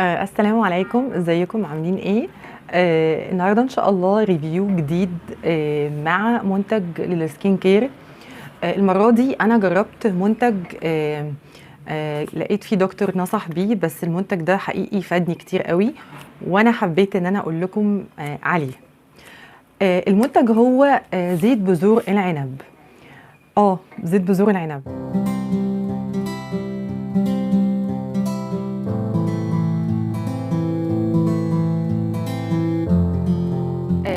السلام عليكم، ازيكم عاملين ايه؟ النهارده ان شاء الله ريفيو جديد مع منتج للسكين كير. المره دي انا جربت منتج لقيت فيه دكتور نصح بيه، بس المنتج ده حقيقي فادني كتير قوي، وانا حبيت ان انا اقول لكم عليه. المنتج هو زيت بذور العنب. زيت بذور العنب.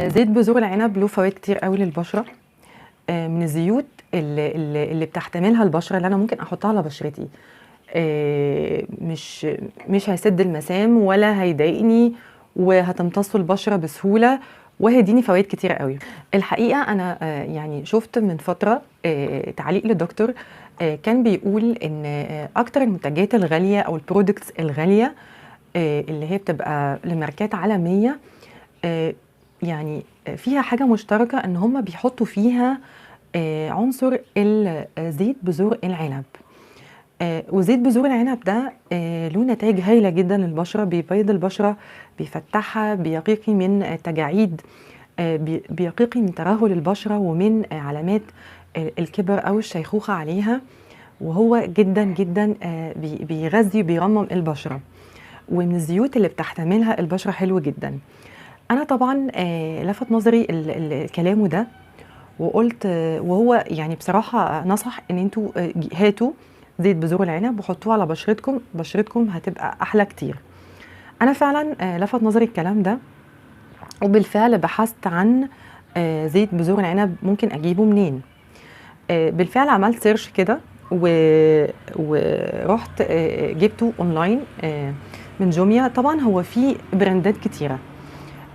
زيت بذور العنب له فوائد كتير قوي للبشره. من الزيوت اللي بتحتملها البشره، اللي انا ممكن احطها على بشرتي. مش هيسد المسام ولا هيضايقني، وهتمتص البشره بسهوله، وهيديني فوائد كتير قوي. الحقيقه انا يعني شفت من فتره تعليق للدكتور، كان بيقول ان اكتر المنتجات الغاليه او البرودكتس الغاليه اللي هي بتبقى لماركات عالميه، يعني فيها حاجه مشتركه، ان هم بيحطوا فيها عنصر زيت بذور العنب. وزيت بذور العنب ده له نتائج هايله جدا للبشره، بيبيض البشره، بيفتحها، بيقيقي من التجاعيد، بيقيقي من ترهل البشره ومن علامات الكبر او الشيخوخه عليها. وهو جدا جدا بيغذي وبيرمم البشره، ومن الزيوت اللي بتحتملها البشره حلو جدا. انا طبعا لفت نظري كلامه ده، وقلت وهو يعني بصراحه نصح ان انتوا هاتوا زيت بذور العنب وحطوه على بشرتكم هتبقى احلى كتير. انا فعلا لفت نظري الكلام ده، وبالفعل بحثت عن زيت بذور العنب ممكن اجيبه منين. بالفعل عملت سيرش كده ورحت جبته اونلاين من جوميا. طبعا هو في براندات كتيره،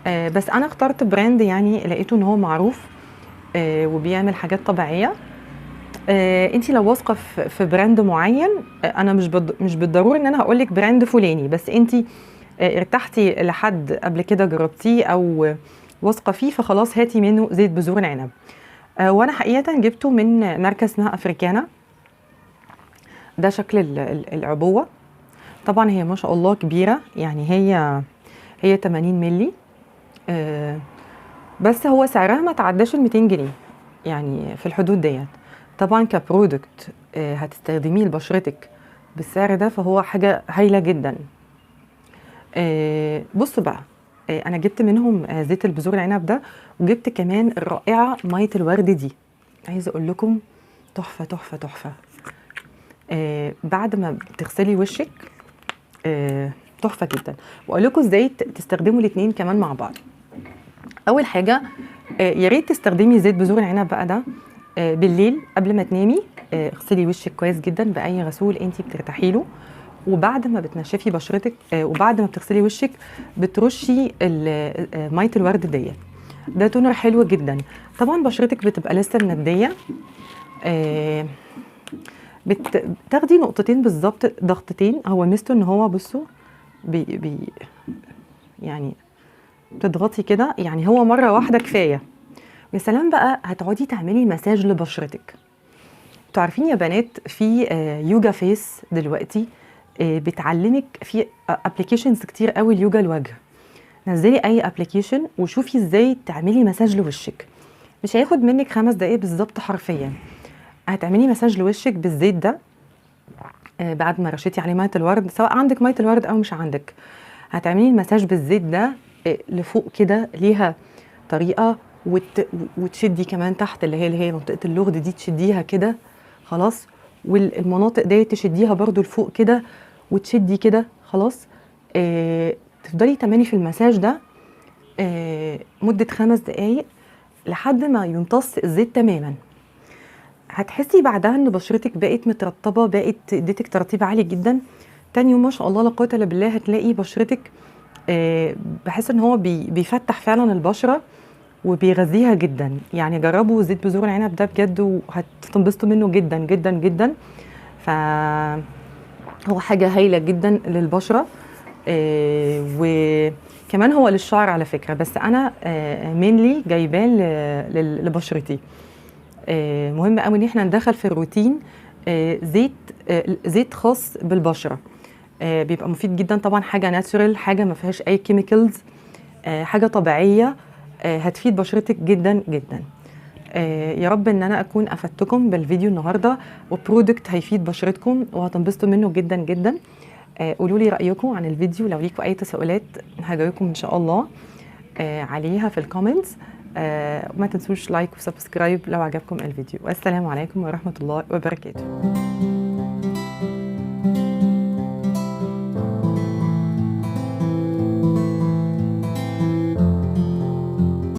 بس انا اخترت براند يعني لقيته ان هو معروف وبيعمل حاجات طبيعيه. انت لو واثقه في براند معين، انا مش بالضروره ان انا هقول لك براند فلاني، بس انت ارتحتي لحد قبل كده جربتيه او واثقه فيه، فخلاص هاتي منه زيت بذور العنب. وانا حقيقه جبته من ماركه اسمها افريكانا. ده شكل العبوه. طبعا هي ما شاء الله كبيره، يعني هي 80 ملي، بس هو سعرها ما تعداش ال 200 جنيه، يعني في الحدود ديت. طبعا كبرودكت هتستخدميه لبشرتك بالسعر ده، فهو حاجه هايله جدا. بصوا بقى، انا جبت منهم زيت البذور العنب ده، وجبت كمان الرائعه ميه الورد دي. عايزه اقول لكم تحفه تحفه تحفه. بعد ما بتغسلي وشك تحفه جدا. واقول لكم ازاي تستخدموا الاثنين كمان مع بعض. اول حاجه، يا ريت تستخدمي زيت بذور العنب بقى ده بالليل قبل ما تنامي. اغسلي وشك كويس جدا باي غسول انت بترتاحي له، وبعد ما بتنشفي بشرتك وبعد ما بتغسلي وشك بترشي ميه الورد ديت. ده تونر حلو جدا. طبعا بشرتك بتبقى لسه منديه، بتاخدي نقطتين بالظبط، ضغطتين. هو ميزته ان هو بصوا بي يعني تضغطي كده، يعني هو مره واحده كفايه. يا سلام بقى، هتقعدي تعملي مساج لبشرتك. انتوا عارفين يا بنات في يوجا فيس دلوقتي، بتعلمك في ابلكيشنز كتير قوي اليوجا الوجه. نزلي اي ابلكيشن وشوفي ازاي تعملي مساج لوشك. مش هياخد منك 5 دقايق بالظبط حرفيا. هتعملي مساج لوشك بالزيت ده بعد ما رشيتي عليه ميه الورد، سواء عندك ميه الورد او مش عندك. هتعملي المساج بالزيت ده لفوق كده، ليها طريقه، وتشدي كمان تحت اللي هي منطقه اللغد دي، تشديها كده خلاص، والمناطق دي تشديها برضو لفوق كده وتشدي كده خلاص. تفضلي تماني في المساج ده مدة 5 دقايق لحد ما يمتص الزيت تماما. هتحسي بعدها ان بشرتك بقت مترطبة، بقت اديتك ترطيب عالي جدا. تاني يوم ما شاء الله لا قوة الا بالله هتلاقي بشرتك بحس ان هو بيفتح فعلا البشرة وبيغذيها جدا. يعني جربوا زيت بذور العنب ده بجد، وهتنبسطوا منه جدا جدا جدا. فهو حاجة هايلة جدا للبشرة، وكمان هو للشعر على فكرة، بس أنا مينلي جايباه لبشرتي. مهم قوي ان احنا ندخل في الروتين زيت خاص بالبشرة. بيبقى مفيد جدا طبعا، حاجه ناتشورال، حاجه ما فيهاش اي كيميكالز، حاجه طبيعيه، هتفيد بشرتك جدا جدا. يا رب ان انا اكون افدتكم بالفيديو النهارده، وبرودكت هيفيد بشرتكم وهتنبسطوا منه جدا جدا. قولوا لي رايكم عن الفيديو، لو ليكم اي تساؤلات هجاوبكم ان شاء الله عليها في الكومنتس. وما تنسوش لايك وسبسكرايب لو عجبكم الفيديو، والسلام عليكم ورحمه الله وبركاته.